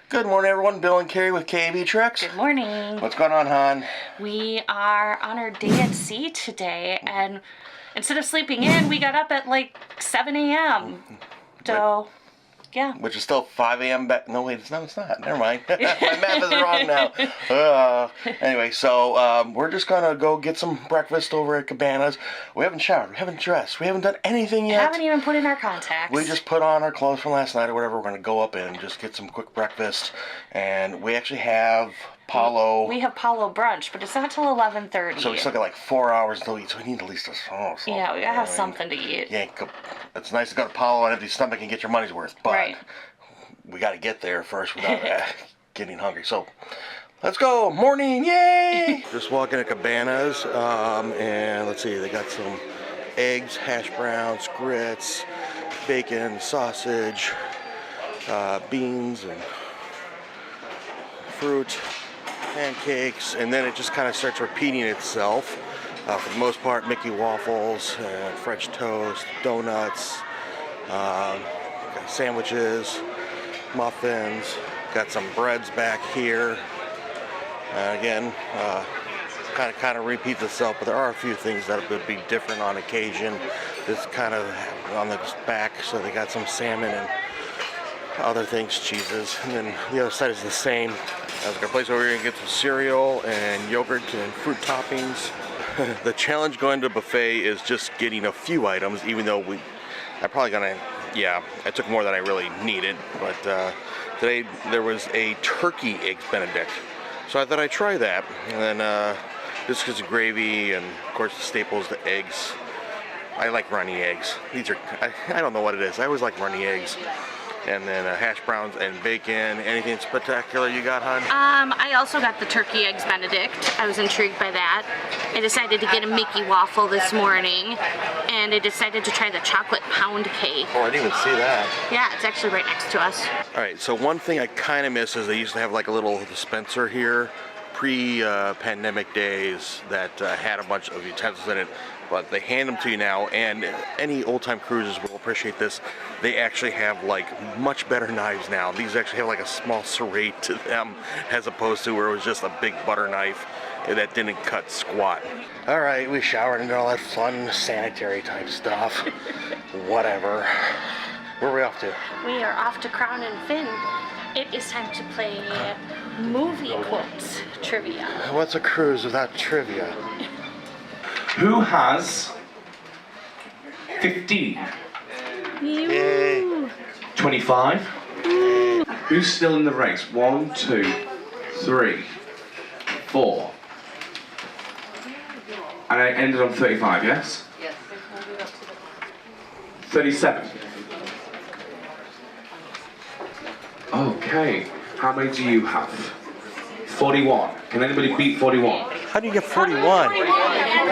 Good morning, everyone. Bill and Carrie with KB Trucks. Good morning. What's going on, hon? We are on our day at sea today, and instead of sleeping in, we got up at like 7 a.m. So, yeah. Which is still 5 a.m. back. No, wait, it's not. Never mind. My math is wrong now. Anyway, so we're just going to go get some breakfast over at Cabanas. We haven't showered. We haven't dressed. We haven't done anything yet. Haven't even put in our contacts. We just put on our clothes from last night or whatever. We're going to go up and just get some quick breakfast. And we actually have PALO. We have PALO Brunch, but it's not till 11:30. So we still got like 4 hours to eat, so we need at least something. Yeah, we gotta have something to eat. Yeah, it's nice to go to PALO on an empty stomach and get your money's worth, but right. We got to get there first without getting hungry. So let's go. Morning, yay! Just walking to Cabanas, and let's see, they got some eggs, hash browns, grits, bacon, sausage, beans, and fruit, pancakes, and then it just kind of starts repeating itself. For the most part, Mickey waffles, French toast, donuts, got sandwiches, muffins, got some breads back here. Again, kind of repeats itself, but there are a few things that would be different on occasion. This kind of on the back, so they got some salmon and other things, cheeses, and then the other side is the same. There's a place over here you can get some cereal and yogurt and fruit toppings. The challenge going to a buffet is just getting a few items, even though I took more than I really needed, but today there was a turkey eggs benedict, so I thought I'd try that, and then biscuits and gravy, and of course the staples, the eggs. I like runny eggs. These are, I don't know what it is, I always like runny eggs. And then hash browns and bacon. Anything spectacular you got, hon? I also got the turkey eggs benedict. I was intrigued by that. I decided to get a Mickey waffle this morning, and I decided to try the chocolate pound cake. Oh, I didn't even see that. Yeah, it's actually right next to us. All right, so one thing I kind of miss is they used to have like a little dispenser here, pre-pandemic days, that had a bunch of utensils in it, but they hand them to you now, and any old-time cruisers will appreciate this. They actually have like much better knives now. These actually have like a small serrate to them, as opposed to where it was just a big butter knife that didn't cut squat. All right, we showered and did all that fun sanitary type stuff. Whatever. Where are we off to? We are off to Crown and Finn. It is time to play movie quotes trivia. What's a cruise without trivia? Who has 15? Yay. 25? Yay. Who's still in the race? 1, 2, 3, 4. And I ended on 35, yes? Yes. 37. Okay. How many do you have? 41. Can anybody beat 41? How do you get 41?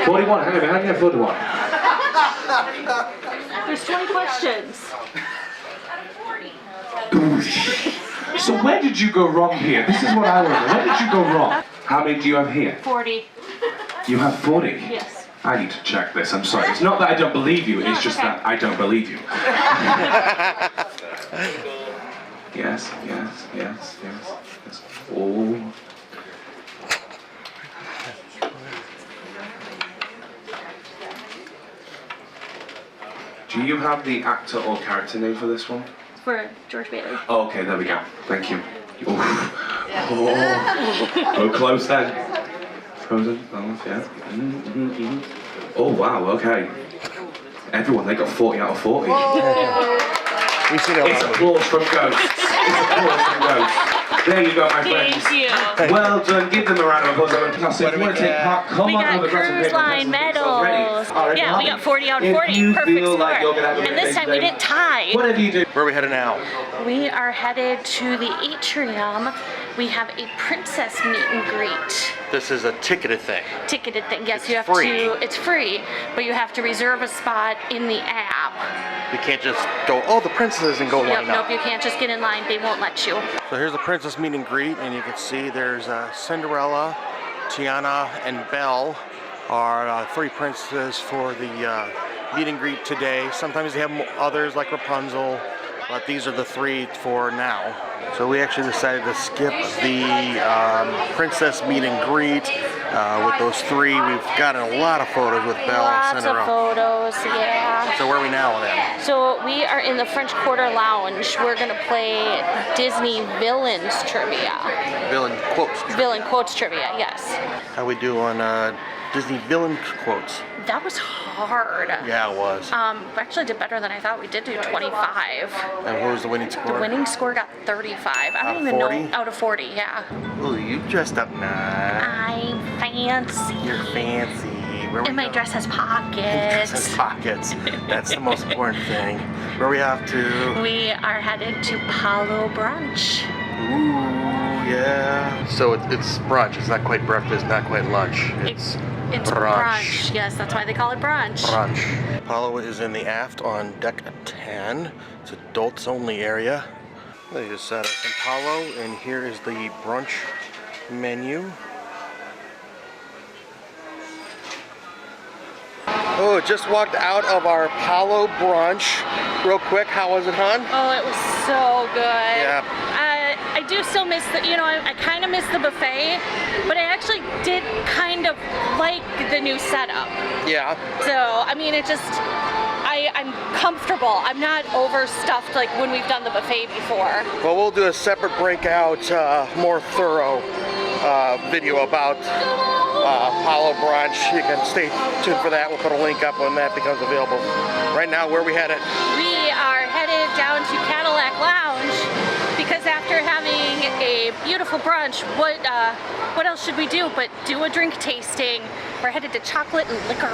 41, hang on, how do you get 41? There's 20 questions. So where did you go wrong here? This is what I want to know. Where did you go wrong? How many do you have here? 40. You have 40? Yes. I need to check this, I'm sorry. It's not that I don't believe you, it's just that I don't believe you. Yes. Oh. Do you have the actor or character name for this one? For George Bailey. Oh, okay, there we go. Thank you. Oh, close then. Frozen. Oh, yeah. Oh, wow, okay. Everyone, they got 40 out of 40. It's applause from ghosts. It's applause from ghosts. There you go, my friends. Thank you. Well done. Give them a round of applause. If you want to take part, come We on got over. cruise line medals. Yeah, we got 40 out of 40. Perfect score. And this time we didn't tie. Whatever you do. Where are we headed now? We are headed to the Atrium. We have a princess meet and greet. This is a ticketed thing. Ticketed thing. Yes, It's you have free. it's free, but you have to reserve a spot in the app. You can't just go, oh, the princess, and go line up. Nope, you can't just get in line. They won't let you. So here's the princess meet and greet, and you can see there's Cinderella, Tiana, and Belle are three princesses for the meet and greet today. Sometimes they have others like Rapunzel, but these are the 3 for now. So we actually decided to skip the princess meet and greet with those 3. We've gotten a lot of photos with Belle. Lots of photos, yeah. So where are we now then? So we are in the French Quarter Lounge. We're gonna play Disney Villains Trivia. Villians Quotes Trivia. Villain Quotes Trivia, yes. How we do on Disney Villain Quotes? That was hard. Yeah, it was. We actually did better than I thought. We did do 25. And what was the winning score? The winning score got 35. I don't even 40? know. Out of 40, yeah. Ooh, you dressed up nice. I'm fancy. You're fancy. Where we And my go? dress has Dress has pockets. pockets. That's the most important thing. Where we have to? We are headed to PALO Brunch. Ooh, yeah. So it's brunch. It's not quite breakfast, not quite lunch. It's brunch. Yes, that's why they call it brunch. brunch. PALO is in the aft on deck 10. It's adults only area. They just set us in PALO, and here is the brunch menu. Oh, just walked out of our PALO brunch. Real quick, how was it, hon? Oh, it was so good. Yeah. I do still miss the, I kind of miss the buffet, but I actually did kind of like the new setup. Yeah. So, I mean, it just, I'm comfortable. I'm not overstuffed like when we've done the buffet before. Well, we'll do a separate breakout, more thorough video about PALO Brunch. You can stay tuned for that. We'll put a link up when that becomes available. Right now, where are we headed? We are headed down to Cadillac Lounge because after having a beautiful brunch, what else should we do but do a drink tasting? We're headed to chocolate and liquor.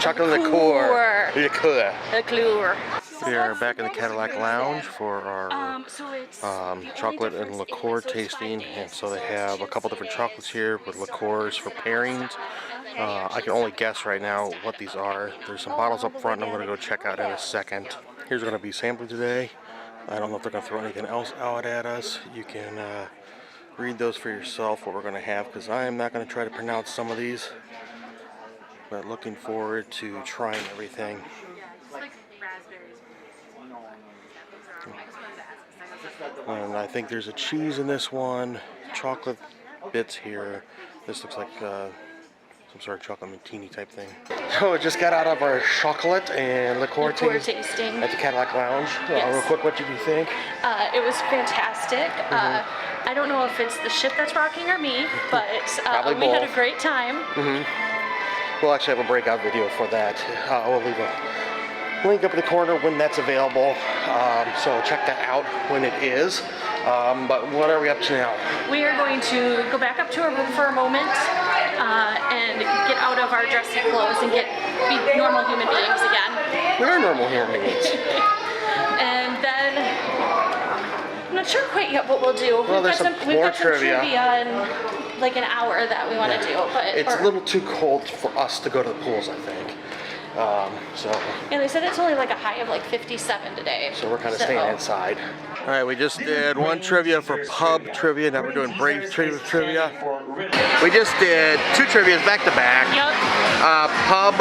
Chocolate liqueur. Liqueur. Liqueur. We are back in the Cadillac Lounge for our So it's chocolate and liqueur tasting, and so they have a couple different chocolates here with liqueurs for pairings. I can only guess right now what these are. There's some bottles up front I'm going to go check out in a second. Here's going to be sampling today. I don't know if they're going to throw anything else out at us. You can read those for yourself, what we're going to have, because I am not going to try to pronounce some of these. But looking forward to trying everything. And I think there's a cheese in this one, chocolate bits here. This looks like some sort of chocolate Martini type thing. So we just got out of our chocolate and liqueur tasting at the Cadillac Lounge. Yes. Real quick, what did you think? It was fantastic. I don't know if it's the ship that's rocking or me, but we had a great time. We'll actually have a breakout video for that. We'll leave a link up in the corner when that's available. So check that out when it is. But what are we up to now? We are going to go back up to our room for a moment and get out of our dressy clothes and be normal human beings again. We are normal human beings. And then I'm not sure quite yet what we'll do. Well, there's some more trivia in like an hour that we want to do, but it's a little too cold for us to go to the pools, I think. Yeah, they said it's only like a high of like 57 today. So we're kind of staying inside. All right, we just did one trivia for pub trivia. Now we're doing Brainteaser trivia. We just did 2 trivias back to back. Yep. Pub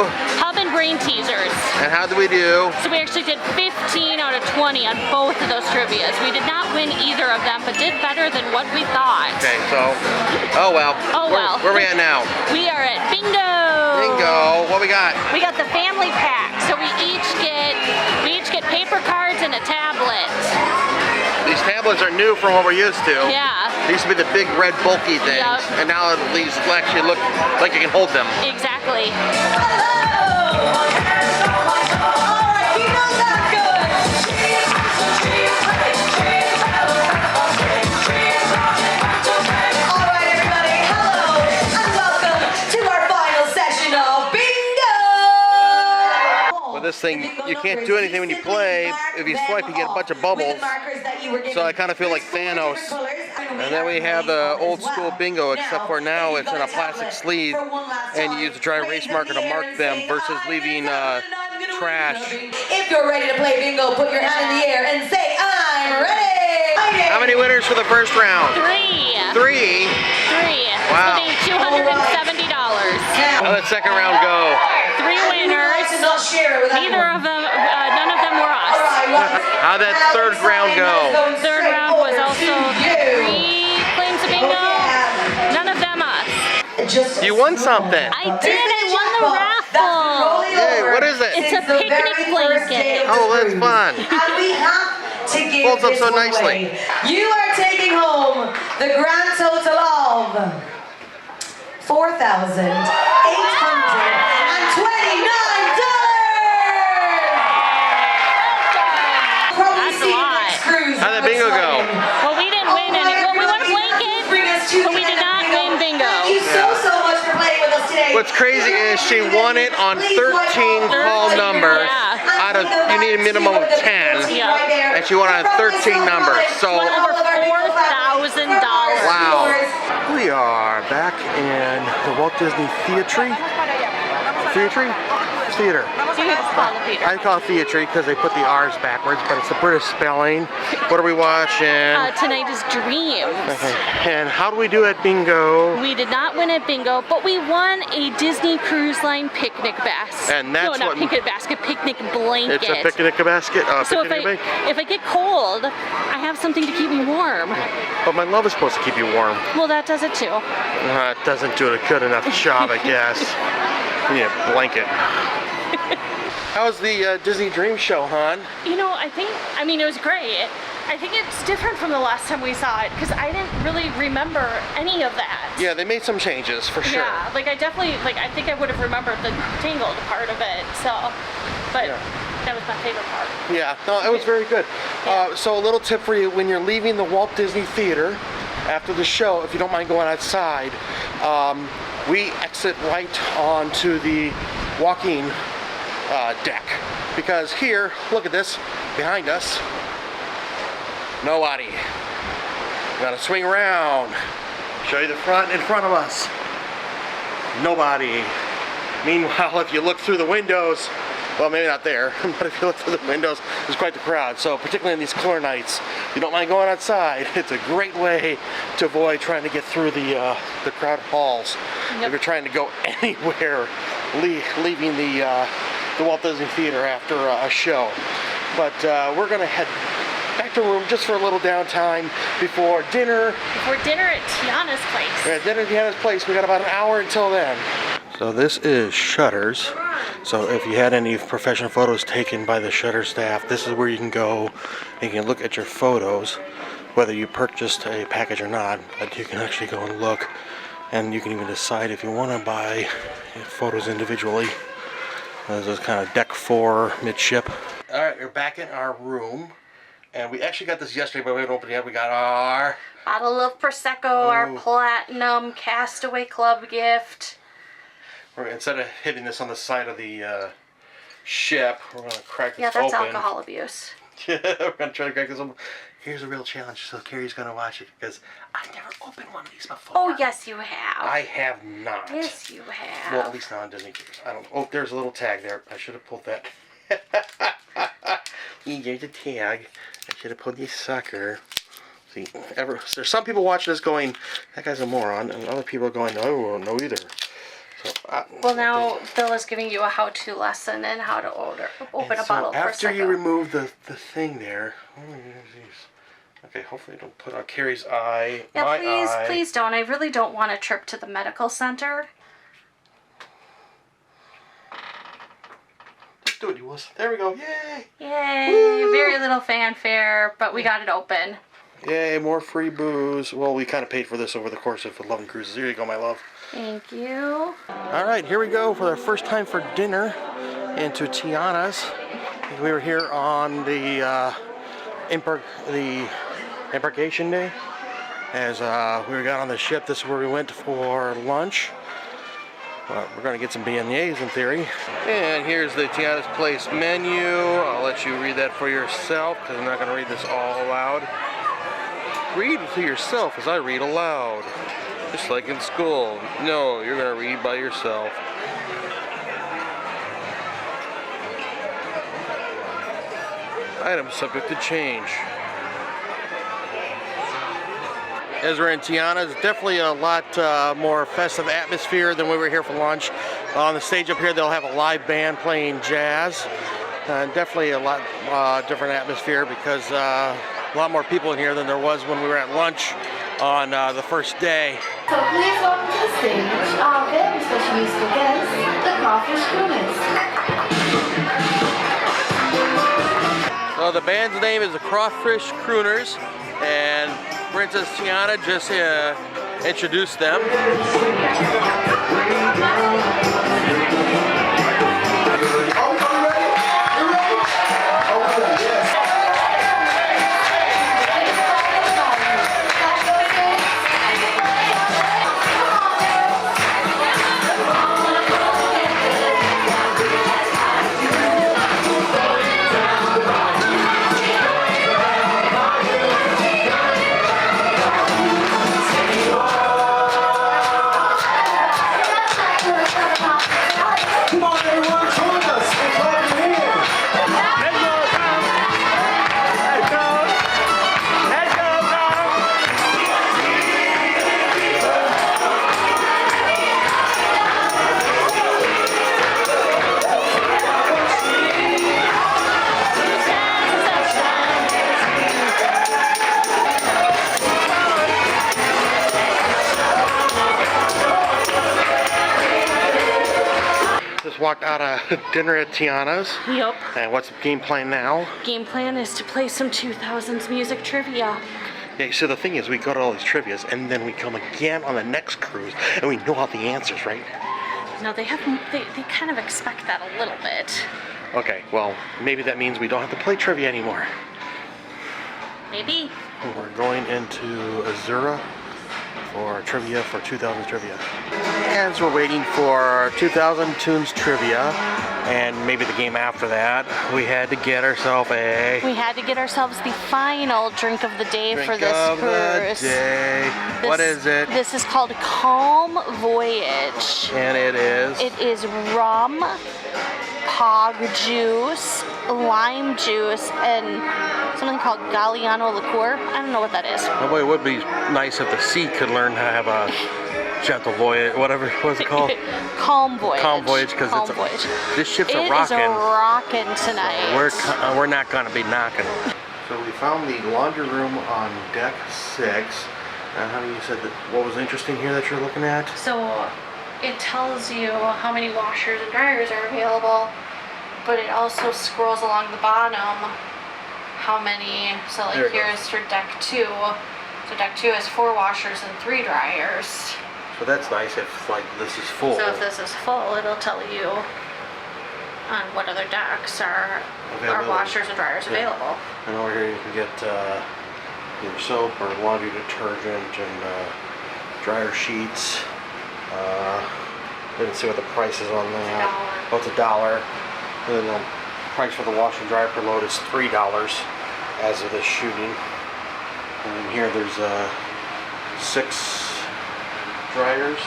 and Brainteasers. And how did we do? So we actually did 15 out of 20 on both of those trivias. We did not win either of them, but did better than what we thought. Okay, so, oh well. Oh well. Where are we at now? We are at Bingo. Bingo. What we got? We got the family pack. So we each get paper cards and a tablet. These tablets are new from what we're used to. Yeah. They used to be the big red bulky things, Yep. and now these actually look like you can hold them. Exactly. This thing, you can't do anything when you play. If you swipe, you get a bunch of bubbles. So I kind of feel like Thanos. And then we have the old school bingo, except for now it's in a plastic sleeve, and you use a dry erase marker to mark them versus leaving trash. If you're ready to play bingo, put your hand in the air and say, I'm ready! How many winners for the first round? 3. 3? 3. Wow. It's $270. How did the second round go? 3 winners. Not share it with Neither of them, none of them were us. How'd that third round go? Third round was also 3 claims of bingo. None of them us. You won something. I did. I won the raffle. Yay, what is it? It's a picnic blanket. Oh, that's fun. And we have to give Folds up this so away. nicely. You are taking home the grand total of $4,829. Probably That's a see you lot. next cruise. How'd that bingo go? Well, we didn't win any. Well, we won a blanket, but we did not win bingo. Thank you so much for playing with us today. What's crazy is she won it on 13 call numbers. Yeah. Out of, you need a minimum of 10. Yeah. And she won on 13 numbers. So, Won over $4,000. wow. We are back in the Walt Disney Theatre. Theater. I call it theatre because they put the R's backwards, but it's the British spelling. What are we watching? Tonight is Dreams. Okay. And how do we do at bingo? We did not win at bingo, but we won a Disney Cruise Line picnic basket. And that's no, not what- picnic basket, picnic blanket. It's a picnic basket. So Picnic if I get cold, I have something to keep me warm. But my love is supposed to keep you warm. Well, that does it too. It doesn't do a good enough job, I guess. You need a blanket. How's the Disney Dream Show, hon? You know, I mean, it was great. I think it's different from the last time we saw it because I didn't really remember any of that. Yeah, they made some changes for sure. Yeah, like I definitely, I think I would have remembered the Tangled part of it, so, but that was my favorite part. Yeah, no, it was very good. Yeah. So a little tip for you, when you're leaving the Walt Disney Theater after the show, if you don't mind going outside, we exit right onto the walking deck. Because here, look at this, behind us, nobody. We gotta swing around, show you the front in front of us. Nobody. Meanwhile, if you look through the windows, well, maybe not there, but if you look through the windows, there's quite the crowd. So particularly in these cooler nights, if you don't mind going outside, it's a great way to avoid trying to get through the crowd halls. Yep. If you're trying to go anywhere, leaving the Walt Disney Theater after a show. But we're gonna head back to the room just for a little downtime before dinner. Before dinner at Tiana's place. We're at dinner at Tiana's place. We got about an hour until then. So this is Shutters. So if you had any professional photos taken by the Shutter staff, this is where you can go and you can look at your photos, whether you purchased a package or not. But you can actually go and look, and you can even decide if you want to buy photos individually. This is kind of deck 4 midship. All right, we're back in our room, and we actually got this yesterday, but we haven't opened it yet. We got our Bottle of Prosecco, our Platinum Castaway Club gift. Instead of hitting this on the side of the ship, we're going to crack this Yeah, that's open. alcohol abuse. Yeah, we're going to try to crack this open. Here's a real challenge, so Carrie's going to watch it, because I've never opened one of these before. Oh, yes, you have. I have not. Yes, you have. Well, at least not on Disney Cruise. I don't. Oh, there's a little tag there. I should have pulled that. There's a tag. I should have pulled this sucker. See, there's some people watching this going, that guy's a moron, and other people are going, no, I won't know either. So, well, now Bill is giving you a how-to lesson in how to open a bottle of Prosecco. After you remove the thing there, okay, hopefully it don't put on Carrie's eye, yeah, my please, eye. please don't. I really don't want a trip to the medical center. Just do it, you wuss. There we go. Yay! Yay! Woo! Very little fanfare, but we got it open. Yay, more free booze. Well, we kind of paid for this over the course of 11 cruises. Here you go, my love. Thank you. All right, here we go for our first time for dinner into Tiana's. We were here on the embarkation day. As we got on the ship, this is where we went for lunch. We're going to get some beignets in theory. And here's the Tiana's Place menu. I'll let you read that for yourself because I'm not going to read this all aloud. Read to yourself as I read aloud. Just like in school. No, you're going to read by yourself. Item subject to change. As we're in Tiana, it's definitely a lot more festive atmosphere than when we were here for lunch. On the stage up here, they'll have a live band playing jazz. Definitely a lot different atmosphere because a lot more people in here than there was when we were at lunch on the first day. So please welcome to the stage our very special musical guests, the Crawfish Crooners. So the band's name is the Crawfish Crooners, and Princess Tiana just introduced them. Walked out of dinner at Tiana's. Yep. And what's the game plan now? Game plan is to play some 2000s music trivia. Yeah, so the thing is, we go to all these trivias, and then we come again on the next cruise, and we know all the answers, right? No, they kind of expect that a little bit. Okay, well, maybe that means we don't have to play trivia anymore. Maybe. We're going into Azura for trivia, for 2000 trivia. As we're waiting for 2000 Tunes trivia, and maybe the game after that, we had to get ourselves We had to get ourselves the final drink of the day for this cruise. What is it? This is called Calm Voyage. And it is? It is rum, pog juice, lime juice, and something called Galliano liqueur. I don't know what that is. Oh boy, it would be nice if the sea could learn how to have a gentle voyage, whatever, what's it called? Calm Voyage. Calm Voyage, because this ship's a rockin'. It is a rockin' tonight. So we're not gonna be knocking. So we found the laundry room on deck 6. Honey, you said that what was interesting here that you're looking at? So it tells you how many washers and dryers are available, but it also scrolls along the bottom how many. So like here's for deck 2. So deck 2 has 4 washers and 3 dryers. So that's nice if like this is full. So if this is full, it'll tell you on what other decks are washers and dryers available. And over here you can get either soap or laundry detergent and dryer sheets. Didn't see what the price is on that. Oh, it's $1. And then the price for the wash and dry per load is $3 as of this shooting. And here there's 6 dryers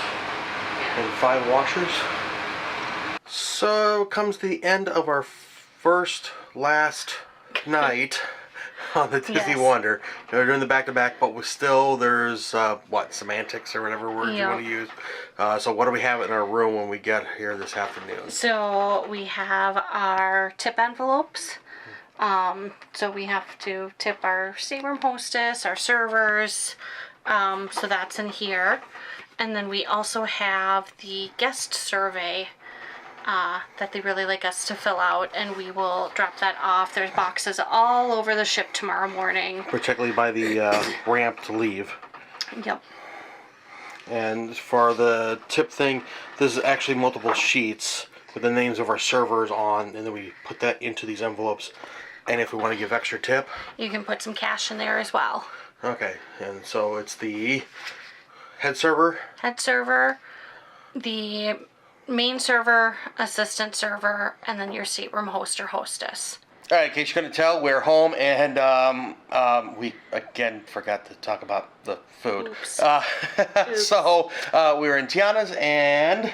and 5 washers. So comes the end of our last night on the Disney Wonder. We're doing the back-to-back, but there's semantics or whatever word you want to use. So what do we have in our room when we get here this afternoon? So we have our tip envelopes. So we have to tip our stateroom hostess, our servers. So that's in here. And then we also have the guest survey that they really like us to fill out, and we will drop that off. There's boxes all over the ship tomorrow morning. Particularly by the ramp to leave. Yep. And for the tip thing, this is actually multiple sheets with the names of our servers on, and then we put that into these envelopes. And if we want to give extra tip, you can put some cash in there as well. Okay, and so it's the head server, the main server, assistant server, and then your stateroom host or hostess. All right, in case you couldn't tell, we're home, and we again forgot to talk about the food. Oops. So we were in Tiana's, and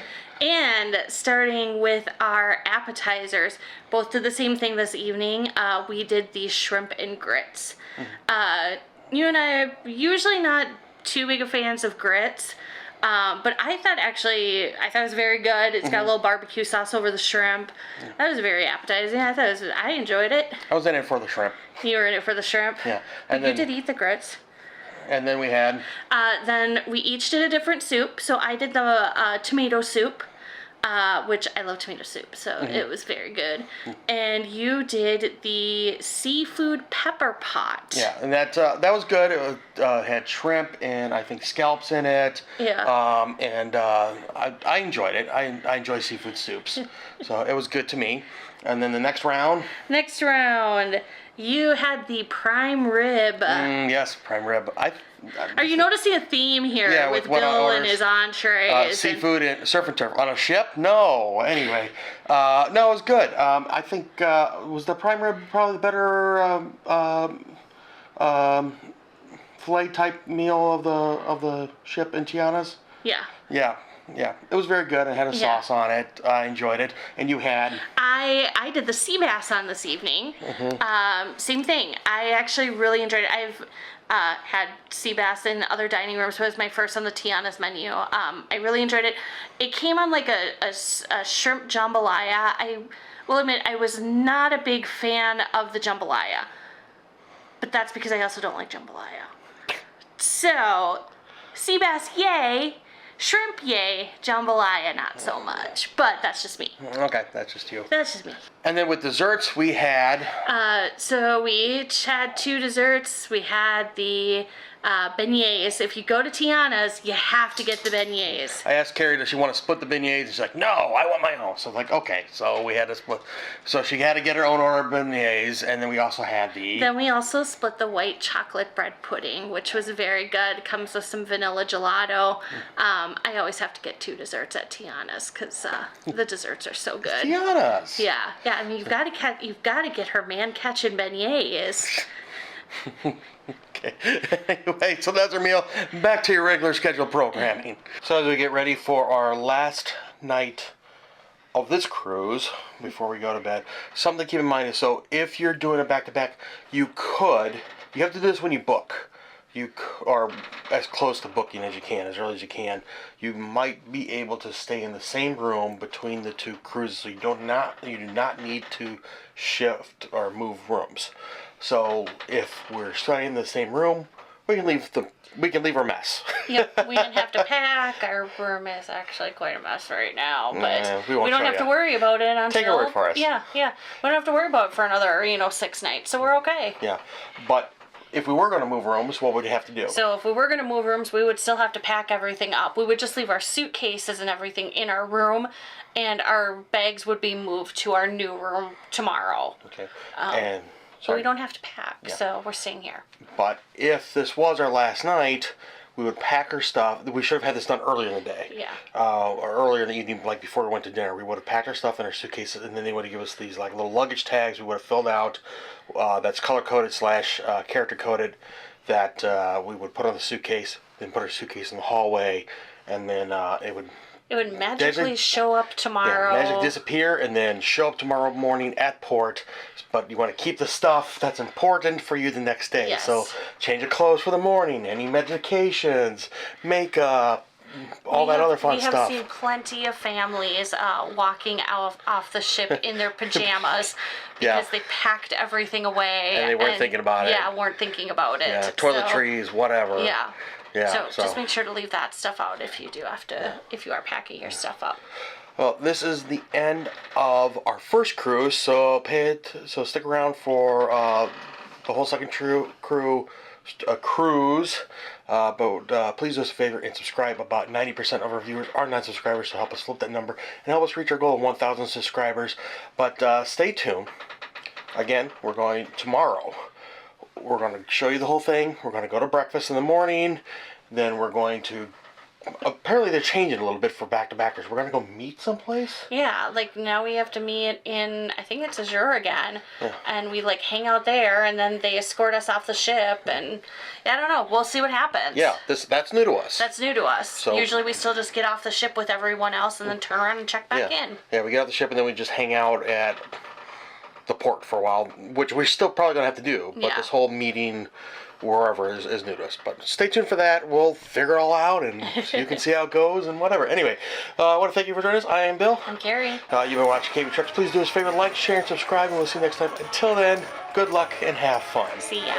starting with our appetizers, both did the same thing this evening. We did the shrimp and grits. You and I are usually not too big of fans of grits. But I thought it was very good. It's got a little barbecue sauce over the shrimp. That was very appetizing. I enjoyed it. I was in it for the shrimp. You were in it for the shrimp? Yeah. And you did eat the grits. And then we had... Then we each did a different soup. So I did the tomato soup, which I love tomato soup, so it was very good. And you did the seafood pepper pot. Yeah, and that was good. It had shrimp and I think scallops in it. Yeah. I enjoyed it. I enjoy seafood soups, so it was good to me. And then the next round. You had the prime rib. Yes, prime rib. Are you noticing a theme here with Bill and his entrees? Seafood and surf and turf on a ship? No. Anyway, no, it was good. I think was the prime rib probably the better filet type meal of the ship in Tianas? Yeah. Yeah, it was very good. It had a sauce on it. I enjoyed it. And you had? I did the sea bass on this evening. Same thing. I actually really enjoyed it. I've had sea bass in other dining rooms, so it was my first on the Tiana's menu. I really enjoyed it. It came on like a shrimp jambalaya. I will admit I was not a big fan of the jambalaya, but that's because I also don't like jambalaya. So, sea bass, yay. Shrimp, yay. Jambalaya, not so much. But that's just me. Okay, that's just you. That's just me. And then with desserts, we had... So we each had 2 desserts. We had the beignets. If you go to Tiana's, you have to get the beignets. I asked Carrie, does she want to split the beignets? And she's like, no, I want my own. So I was like, okay. So we had to split. So she had to get her own order of beignets. And then we also had the... Then we also split the white chocolate bread pudding, which was very good. It comes with some vanilla gelato. I always have to get 2 desserts at Tiana's because the desserts are so good. Tiana's. Yeah. I mean, you've got to get her man catching beignets. Okay. Anyway, so that's our meal. Back to your regular scheduled programming. So as we get ready for our last night of this cruise, before we go to bed, something to keep in mind is, so if you're doing a back-to-back, you have to do this when you book. You are as close to booking as you can, as early as you can. You might be able to stay in the same room between the 2 cruises, so you do not need to shift or move rooms. So if we're staying in the same room, we can leave our mess. Yep, we didn't have to pack. Our room is actually quite a mess right now, but we don't have to worry about it until... Take a word for us. Yeah. We don't have to worry about it for another, 6 nights, so we're okay. Yeah, but if we were going to move rooms, what would you have to do? So if we were going to move rooms, we would still have to pack everything up. We would just leave our suitcases and everything in our room, and our bags would be moved to our new room tomorrow. Okay, So we don't have to pack, so we're staying here. But if this was our last night, we would pack our stuff. We should have had this done earlier in the day. Yeah. Or earlier in the evening, like before we went to dinner. We would have packed our stuff in our suitcases, and then they would have given us these like little luggage tags we would have filled out. That's color-coded / character-coded, that we would put on the suitcase, then put our suitcase in the hallway, and then it would magically show up tomorrow. Yeah, magic disappear and then show up tomorrow morning at port. But you want to keep the stuff that's important for you the next day. Yes. So change of clothes for the morning, any medications, makeup, all that other fun stuff. We have seen plenty of families walking off the ship in their pajamas because they packed everything away. And they weren't thinking about it. Yeah, weren't thinking about it. Yeah, toiletries, whatever. Yeah. Yeah. So just make sure to leave that stuff out if you do have to, if you are packing your stuff up. Well, this is the end of our first cruise, so stick around for the whole second cruise. But please do us a favor and subscribe. About 90% of our viewers are non-subscribers, so help us flip that number and help us reach our goal of 1,000 subscribers. But stay tuned. Again, we're going tomorrow. We're going to show you the whole thing. We're going to go to breakfast in the morning. Then we're going to... Apparently they're changing a little bit for back-to-backers. We're going to go meet someplace? Yeah, like now we have to meet in, I think it's Azure again. Yeah. And we like hang out there and then they escort us off the ship and I don't know. We'll see what happens. Yeah, that's new to us. That's new to us. So, usually we still just get off the ship with everyone else and then turn around and check back in. Yeah, we get off the ship and then we just hang out at the port for a while, which we're still probably going to have to do. But this whole meeting wherever is new to us. But stay tuned for that. We'll figure it all out, and you can see how it goes and whatever. Anyway, I want to thank you for joining us. I am Bill. I'm Carrie. You've been watching KB Trucks. Please do us a favor, like, share, and subscribe, and we'll see you next time. Until then, good luck and have fun. See ya.